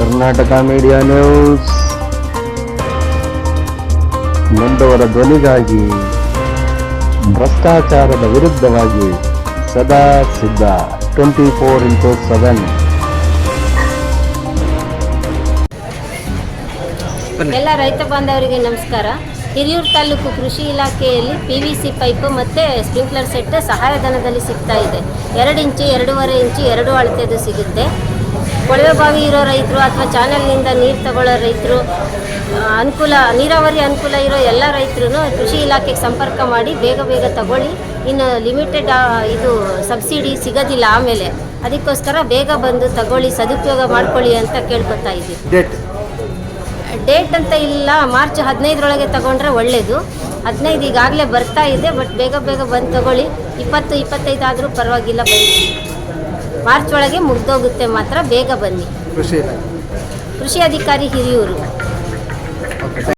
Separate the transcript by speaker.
Speaker 1: Karnataka media news ನೊಂದವರ ಧ್ವನಿಗಾಗಿ, ಭ್ರಷ್ಟಾಚಾರದ ವಿರುದ್ಧವಾಗಿ ಸದಾ ಸಿದ್ಧ 24x7.
Speaker 2: ಎಲ್ಲ ರೈತ ಬಾಂಧವರಿಗೆ ನಮಸ್ಕಾರ. ಹಿರಿಯೂರು ತಾಲೂಕು ಕೃಷಿ ಇಲಾಖೆಯಲ್ಲಿ PVC ಪೈಪು ಮತ್ತು ಸ್ಪ್ರಿಂಕ್ಲರ್ ಸೆಟ್ ಸಹಾಯಧನದಲ್ಲಿ ಸಿಗ್ತಾ ಇದೆ. 2 ಇಂಚು 2.5 ಇಂಚು 2 ಅಳತೆದು ಸಿಗುತ್ತೆ. ಕೊಳವೆ ಬಾವಿ ಇರೋ ರೈತರು ಅಥವಾ ಚಾನಲ್ನಿಂದ ನೀರು ತಗೊಳ್ಳೋ ರೈತರು, ನೀರಾವರಿ ಅನುಕೂಲ ಇರೋ ಎಲ್ಲ ರೈತರು ಕೃಷಿ ಇಲಾಖೆಗೆ ಸಂಪರ್ಕ ಮಾಡಿ ಬೇಗ ತಗೊಳ್ಳಿ. ಇನ್ನು ಲಿಮಿಟೆಡ್ ಇದು ಸಬ್ಸಿಡಿ ಸಿಗೋದಿಲ್ಲ ಆಮೇಲೆ, ಅದಕ್ಕೋಸ್ಕರ ಬೇಗ ಬಂದು ತಗೊಳ್ಳಿ, ಸದುಪಯೋಗ ಮಾಡ್ಕೊಳ್ಳಿ ಅಂತ ಕೇಳ್ಕೊತಾ ಇದ್ದೀವಿ. ಡೇಟ್ ಅಂತ ಇಲ್ಲ, ಮಾರ್ಚ್ 15ರೊಳಗೆ ತಗೊಂಡ್ರೆ ಒಳ್ಳೆಯದು. 15 ಈಗಾಗಲೇ ಬರ್ತಾ ಇದೆ, ಬಟ್ ಬೇಗ ಬಂದು ತಗೊಳ್ಳಿ. 20-25 ಆದರೂ ಪರವಾಗಿಲ್ಲ, ಬನ್ನಿ. ಮಾರ್ಚ್ ಒಳಗೆ ಮುಗ್ದೋಗುತ್ತೆ, ಮಾತ್ರ ಬೇಗ ಬನ್ನಿ. ಕೃಷಿ ಅಧಿಕಾರಿ ಹಿರಿಯೂರು.